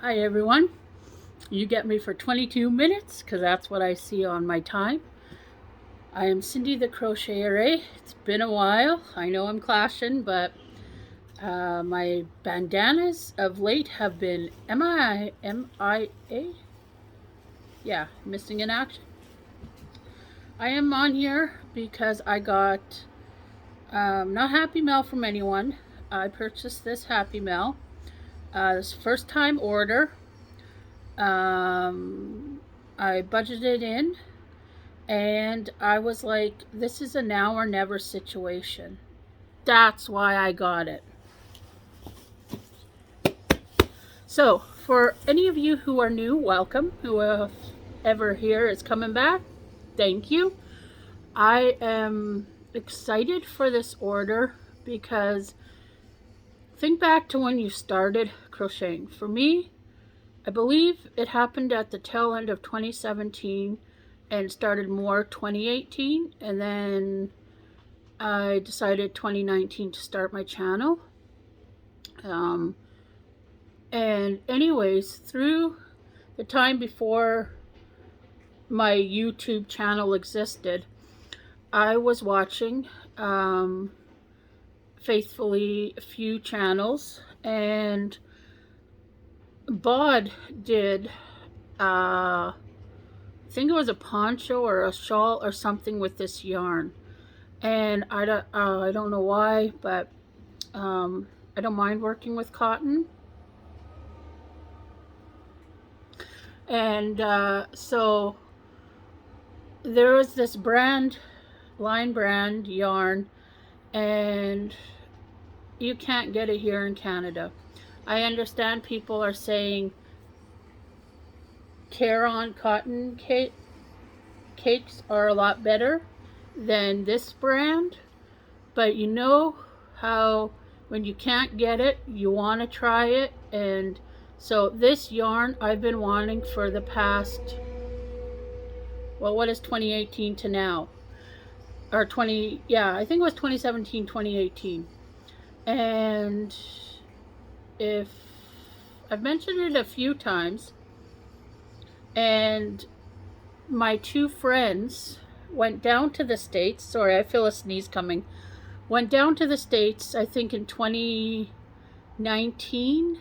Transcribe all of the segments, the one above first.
Hi everyone. You get me for 22 minutes because that's what I see on my time. I am Cindy the Crocheter. It's been a while. I know I'm clashing, but my bandanas of late have been MIA? Yeah, missing in action. I am on here because I got not Happy Mail from anyone. I purchased this Happy Mail. This first time order. I budgeted in and I was like, this is a now or never situation. That's why I got it. So, for any of you who are new, welcome. Whoever here is coming back, thank you. I am excited for this order because think back to when you started crocheting. For me, I believe it happened at the tail end of 2017 and started more 2018, and then I decided 2019 to start my channel. And anyways, through the time before my YouTube channel existed, I was watching faithfully a few channels, and Bod did I think it was a poncho or a shawl or something with this yarn, and I don't know why, but I don't mind working with cotton. And so there was this line brand yarn, and you can't get it here in Canada. I understand people are saying Caron cotton cakes are a lot better than this brand, but you know how when you can't get it, you want to try it. And so this yarn I've been wanting for the past, well, what is 2018 to now? Or I think it was 2017, 2018. And if I've mentioned it a few times, and my two friends went down to the States. Sorry, I feel a sneeze coming. Went down to the States, I think in 2019,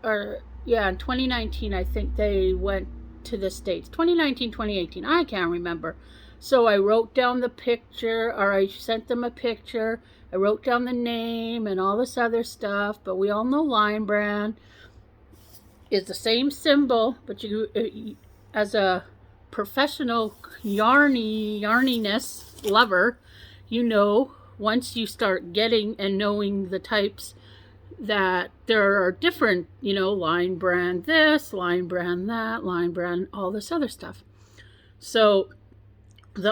in 2019, I think they went to the States. 2019, 2018, I can't remember. So I wrote down the picture, or I sent them a picture. I wrote down the name and all this other stuff, but we all know Lion Brand is the same symbol, but you as a professional yarniness lover, you know, once you start getting and knowing the types, that there are different, line brand this, line brand that, line brand all this other stuff. So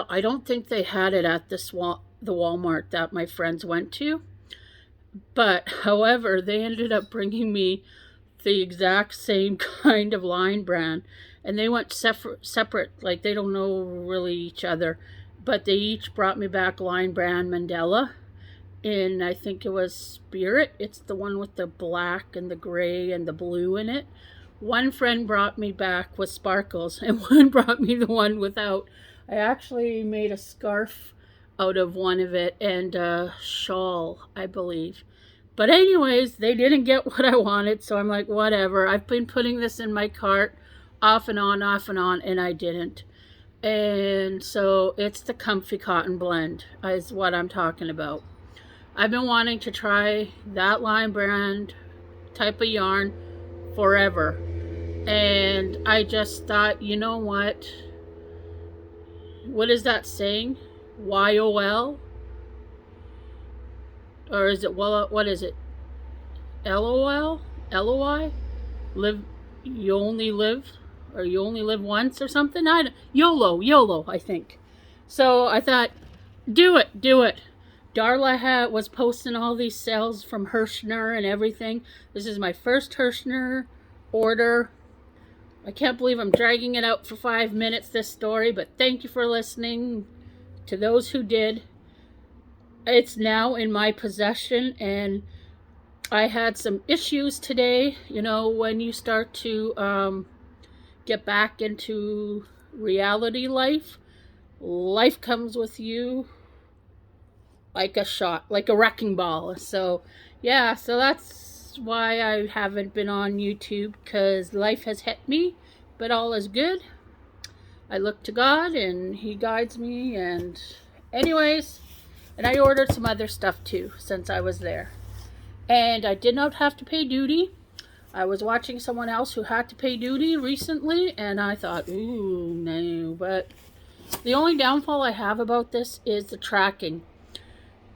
I don't think they had it at the Walmart that my friends went to, but however, they ended up bringing me the exact same kind of line brand, and they went separate, like they don't know really each other, but they each brought me back line brand Mandela in, I think it was Spirit. It's the one with the black and the gray and the blue in it. One friend brought me back with sparkles, and one brought me the one without. I actually made a scarf out of one of it and a shawl, I believe. But anyways, they didn't get what I wanted, so I'm like, whatever. I've been putting this in my cart off and on, and I didn't. And so it's the Comfy Cotton Blend is what I'm talking about. I've been wanting to try that line brand type of yarn forever. And I just thought, you know what? What is that saying? YOL? Or is it, well, what is it? LOL? LOI? You only live, or you only live once or something? YOLO, I think. So I thought, do it. Darla was posting all these sales from Hirschner and everything. This is my first Hirschner order. I can't believe I'm dragging it out for 5 minutes, this story, but thank you for listening. To those who did, it's now in my possession, and I had some issues today. You know, when you start to get back into reality life, life comes with you like a shot, like a wrecking ball. So, yeah, so that's why I haven't been on YouTube, because life has hit me, but all is good. I look to God and He guides me. And, anyways, and I ordered some other stuff too since I was there. And I did not have to pay duty. I was watching someone else who had to pay duty recently, and I thought, ooh, no. But the only downfall I have about this is the tracking.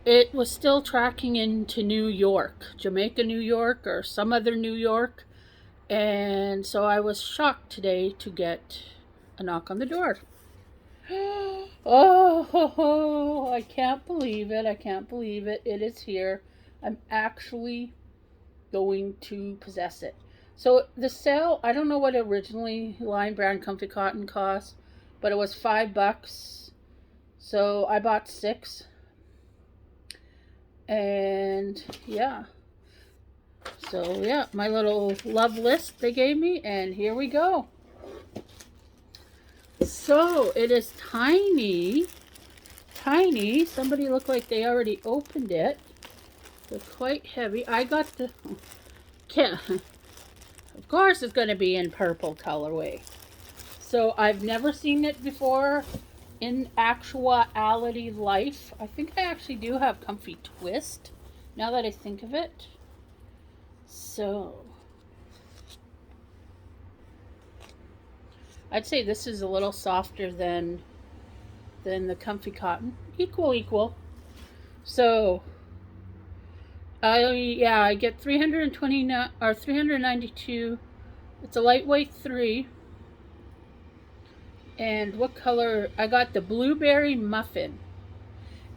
It was still tracking into New York, Jamaica, New York, or some other New York. And so I was shocked today to get a knock on the door. Oh, I can't believe it. I can't believe it. It is here. I'm actually going to possess it. So the sale, I don't know what originally Line Brand Comfy Cotton cost, but it was $5. So I bought 6. And yeah. So yeah, my little love list they gave me, and here we go. So it is tiny. Tiny. Somebody looked like they already opened it. They're quite heavy. I got the... Of course it's going to be in purple colorway. So I've never seen it before in actuality life. I think I actually do have Comfy Twist, now that I think of it. So I'd say this is a little softer than the Comfy Cotton. Equal. So I get 329 or 392. It's a lightweight 3. And what color? I got the blueberry muffin.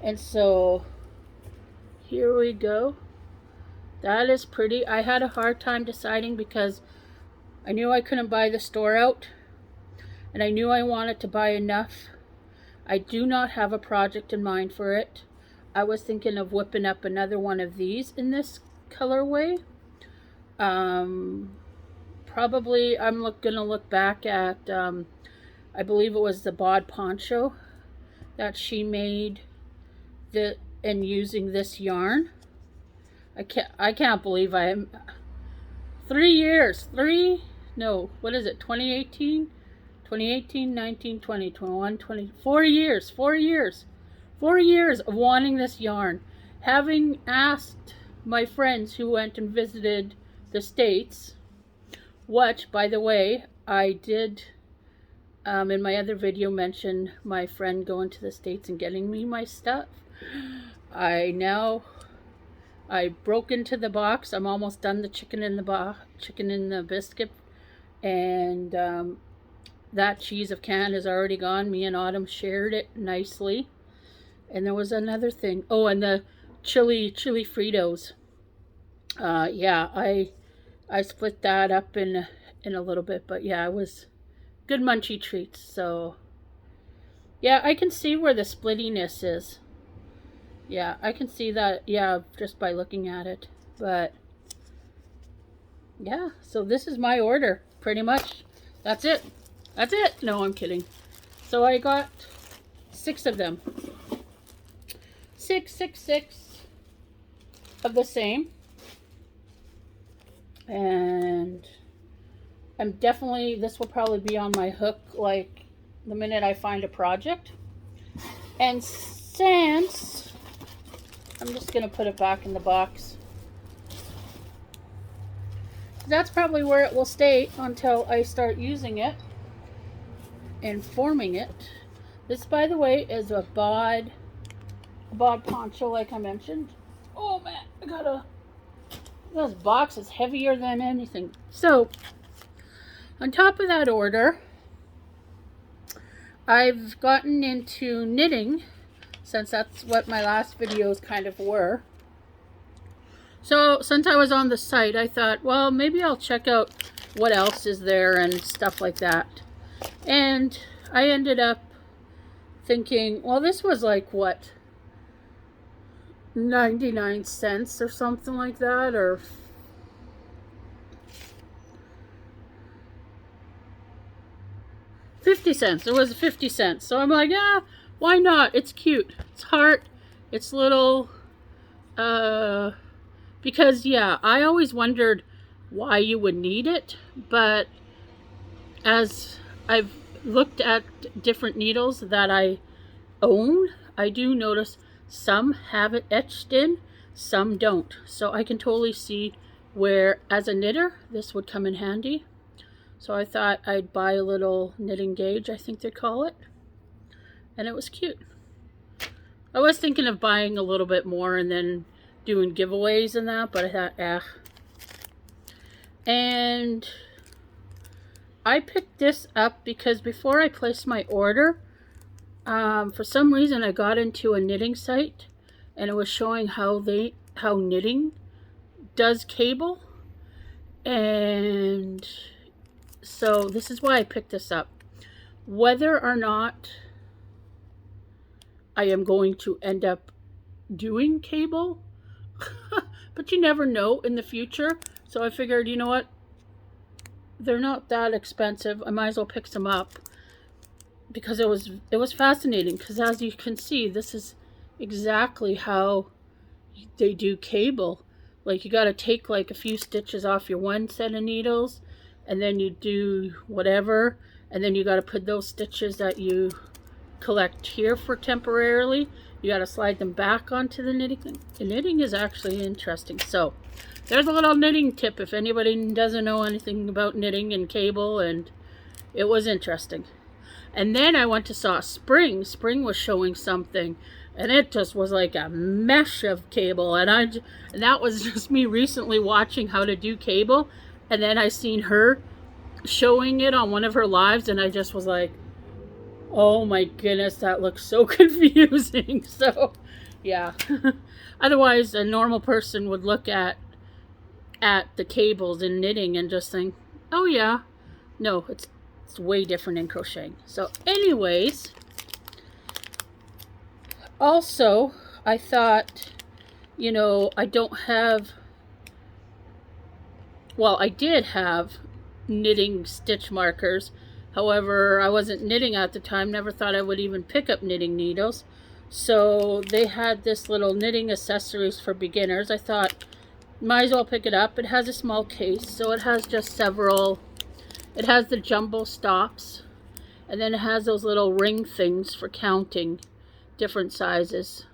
And so here we go. That is pretty. I had a hard time deciding because I knew I couldn't buy the store out, and I knew I wanted to buy enough. I do not have a project in mind for it. I was thinking of whipping up another one of these in this colorway. Probably I'm gonna look back at I believe it was the Bod poncho that she made and using this yarn. I can't believe I'm 3 years. 2018, 19, 20, 21, 20, 4 years. 4 years. 4 years of wanting this yarn. Having asked my friends who went and visited the States, which, by the way, I did in my other video mention my friend going to the States and getting me my stuff. I broke into the box. I'm almost done the chicken in the biscuit, and that cheese of can is already gone. Me and Autumn shared it nicely. And there was another thing. Oh, and the chili Fritos. Yeah, I split that up in a little bit, but yeah, it was good munchy treats. So yeah, I can see where the splittiness is. Yeah, I can see that, yeah, just by looking at it. But yeah, so this is my order, pretty much. That's it. That's it. No, I'm kidding. So I got 6 of them. 6 of the same. And I'm definitely, this will probably be on my hook like the minute I find a project. And since I'm just going to put it back in the box, that's probably where it will stay until I start using it and forming it. This, by the way, is a bod poncho, like I mentioned. Oh man, this box is heavier than anything. So on top of that order, I've gotten into knitting, since that's what my last videos kind of were. So since I was on the site, I thought, well, maybe I'll check out what else is there and stuff like that. And I ended up thinking, well, this was like what, 99 cents or something like that, or 50 cents. It was 50 cents. So I'm like, yeah, why not? It's cute. It's heart. It's little. Because, yeah, I always wondered why you would need it. But as I've looked at different needles that I own, I do notice some have it etched in, some don't. So I can totally see where, as a knitter, this would come in handy. So I thought I'd buy a little knitting gauge, I think they call it. And it was cute. I was thinking of buying a little bit more and then doing giveaways and that, but I thought, And I picked this up because before I placed my order, for some reason I got into a knitting site and it was showing how knitting does cable. And so this is why I picked this up. Whether or not I am going to end up doing cable, but you never know in the future. So I figured, you know what? They're not that expensive. I might as well pick some up because it was fascinating. Because as you can see, this is exactly how they do cable. Like you got to take like a few stitches off your one set of needles, and then you do whatever, and then you got to put those stitches that you collect here for temporarily, you got to slide them back onto the knitting. The knitting is actually interesting. So there's a little knitting tip if anybody doesn't know anything about knitting and cable, and it was interesting. And then I went to saw Spring. Spring was showing something, and it just was like a mesh of cable. And that was just me recently watching how to do cable, and then I seen her showing it on one of her lives, and I just was like, oh my goodness, that looks so confusing. So yeah. Otherwise a normal person would look at the cables in knitting and just think, oh yeah. No, it's way different in crocheting. So anyways, also I thought, you know, I did have knitting stitch markers. However, I wasn't knitting at the time, never thought I would even pick up knitting needles. So they had this little knitting accessories for beginners. I thought, might as well pick it up. It has a small case, so it has just several. It has the jumbo stops, and then it has those little ring things for counting different sizes.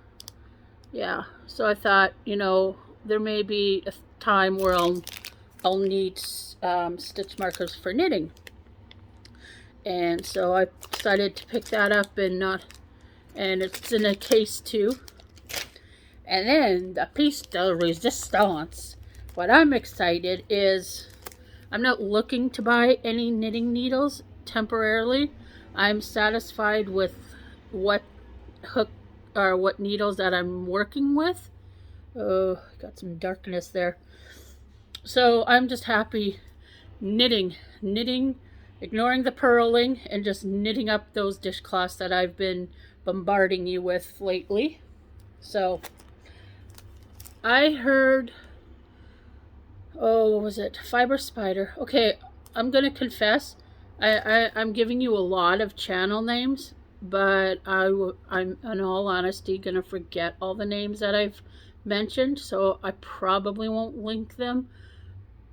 Yeah, so I thought, you know, there may be a time where I'll need stitch markers for knitting. And so I decided to pick that up, and it's in a case too. And then the piece de resistance. What I'm excited is I'm not looking to buy any knitting needles temporarily. I'm satisfied with what hook or what needles that I'm working with. Oh, got some darkness there. So I'm just happy knitting, ignoring the purling, and just knitting up those dishcloths that I've been bombarding you with lately. So I heard, oh, what was it? Fiber Spider. Okay, I'm gonna confess, I'm giving you a lot of channel names, but I'm in all honesty gonna forget all the names that I've mentioned, so I probably won't link them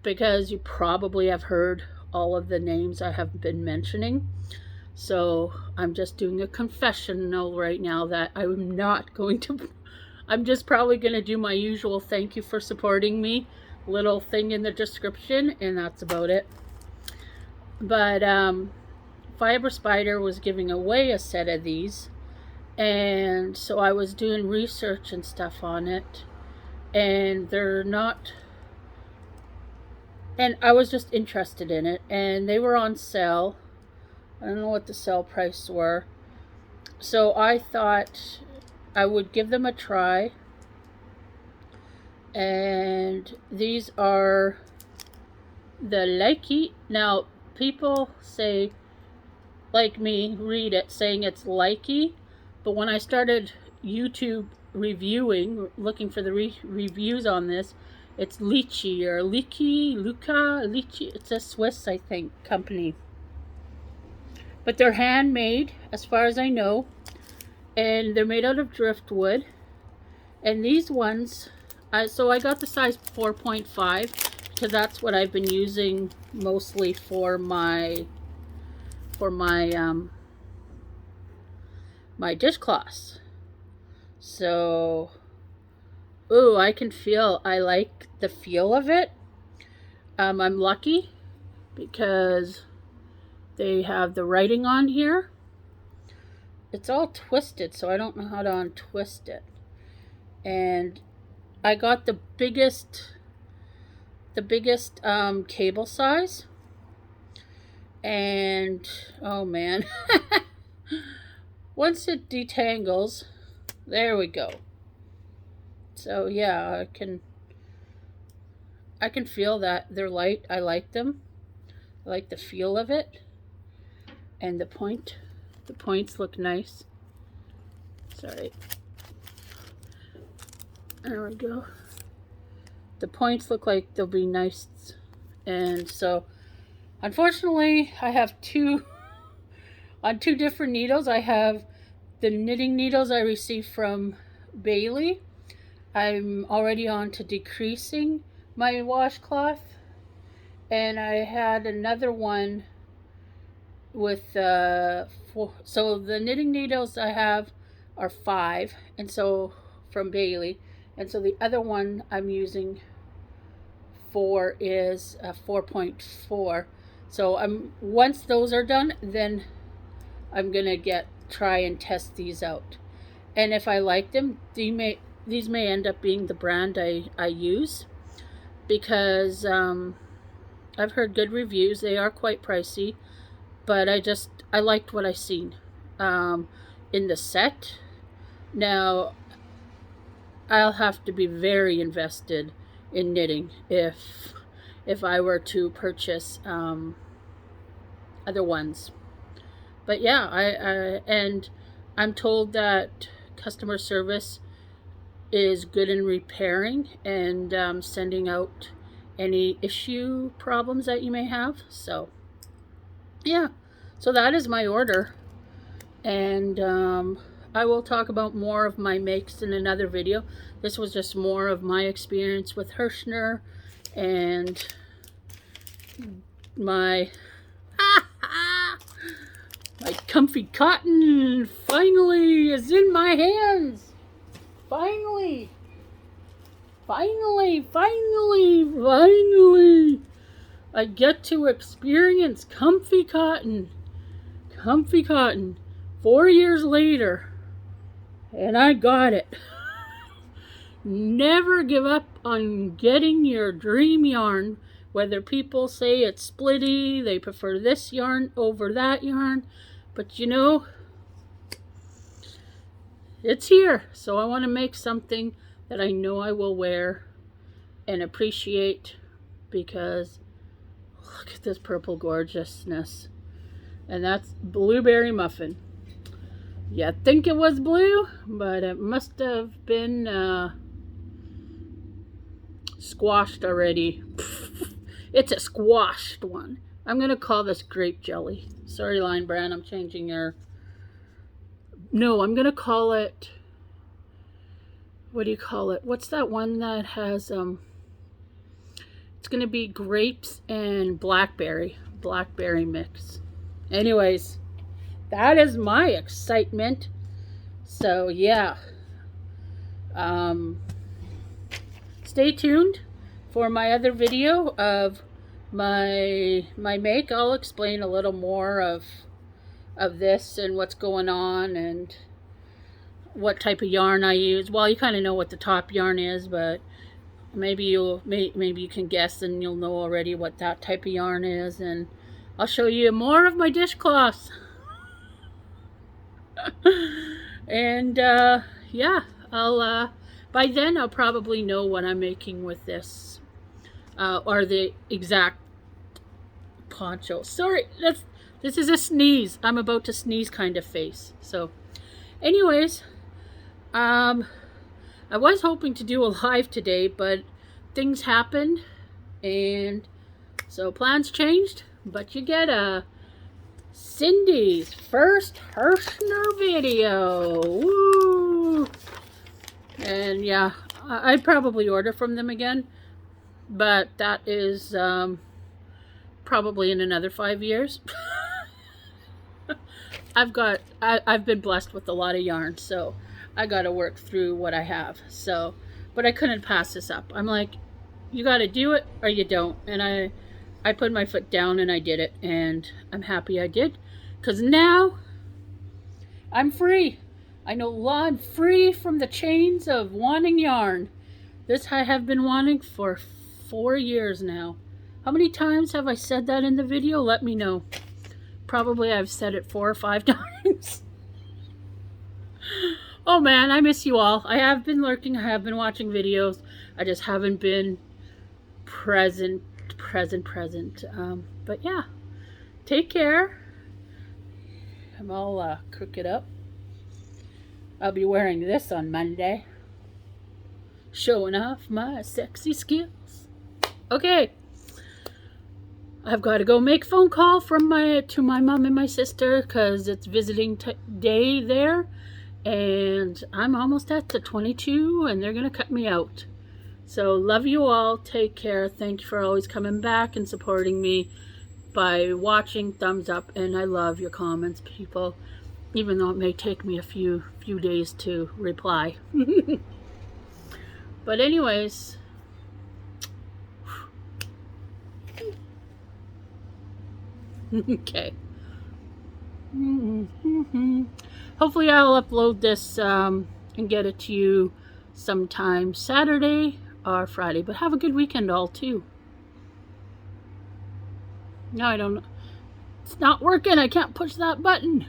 because you probably have heard all of the names I have been mentioning. So I'm just doing a confessional right now that I'm not going to, I'm just probably going to do my usual thank you for supporting me little thing in the description, and that's about it. But Fiber Spider was giving away a set of these, and so I was doing research and stuff on it, and they're not, and I was just interested in it, and they were on sale. I don't know what the sale price were, so I thought I would give them a try. And these are the Likey. Now people say, like me, read it saying it's Likey, but when I started YouTube looking for the reviews on this. It's Lychee or Lychee. It's a Swiss, I think, company. But they're handmade, as far as I know, and they're made out of driftwood. And these ones, so I got the size 4.5 because that's what I've been using mostly for my my dishcloths. So, ooh, I like the feel of it. I'm lucky because they have the writing on here. It's all twisted, so I don't know how to untwist it. And I got the biggest cable size. And oh man, once it detangles, there we go. So yeah, I can feel that they're light. I like them. I like the feel of it. And the points look nice. Sorry. There we go. The points look like they'll be nice. And so, unfortunately, I have on two different needles. I have the knitting needles I received from Bailey. I'm already on to decreasing my washcloth. And I had another one with so the knitting needles I have are 5, and so from Bailey, and so the other one I'm using for is 4.4. So once those are done, then I'm gonna try and test these out, and if I like them, these may end up being the brand I use, because I've heard good reviews. They are quite pricey, but I liked what I seen in the set. Now, I'll have to be very invested in knitting if I were to purchase other ones. But yeah, and I'm told that customer service is good in repairing and sending out any issue problems that you may have. So yeah, so that is my order, and I will talk about more of my makes in another video. This was just more of my experience with Hirschner, and my my comfy cotton finally is in my hands. Finally, I get to experience comfy cotton 4 years later, and I got it. Never give up on getting your dream yarn, whether people say it's splitty, they prefer this yarn over that yarn, but you know, it's here. So I want to make something that I know I will wear and appreciate, because look at this purple gorgeousness. And that's blueberry muffin. You think it was blue, but it must have been squashed already. It's a squashed one. I'm going to call this grape jelly. Sorry, Line Brand, I'm changing your... No, I'm going to call it... What do you call it? What's that one that has... It's going to be grapes and blackberry mix. Anyways, that is my excitement. So yeah, stay tuned for my other video of my make. I'll explain a little more of this and what's going on and what type of yarn I use. Well, you kind of know what the top yarn is, but maybe you can guess, and you'll know already what that type of yarn is, and I'll show you more of my dishcloths. And yeah, I'll by then I'll probably know what I'm making with this, or the exact poncho. Sorry, this is a sneeze. I'm about to sneeze kind of face. So anyways, I was hoping to do a live today, but things happened, and so plans changed. But you get a Cindy's first Hirschner video. Woo! And yeah, I'd probably order from them again, but that is probably in another 5 years. I've been blessed with a lot of yarn, so I got to work through what I have. So, but I couldn't pass this up. I'm like, you got to do it or you don't. And I put my foot down and I did it, and I'm happy I did, because now I'm free. I know I'm free from the chains of wanting yarn. This I have been wanting for 4 years now. How many times have I said that in the video? Let me know. Probably I've said it 4 or 5 times. Oh man, I miss you all. I have been lurking. I have been watching videos. I just haven't been present. But yeah, take care. I'm all crooked up. I'll be wearing this on Monday, showing off my sexy skills. Okay, I've got to go make a phone call to my mom and my sister, because it's visiting day there, and I'm almost at the 22, and they're gonna cut me out. So love you all. Take care. Thank you for always coming back and supporting me by watching. Thumbs up, and I love your comments, people, even though it may take me a few days to reply. But anyways, okay. Hopefully I'll upload this and get it to you sometime Saturday or Friday. But have a good weekend all too. No, I don't know. It's not working. I can't push that button.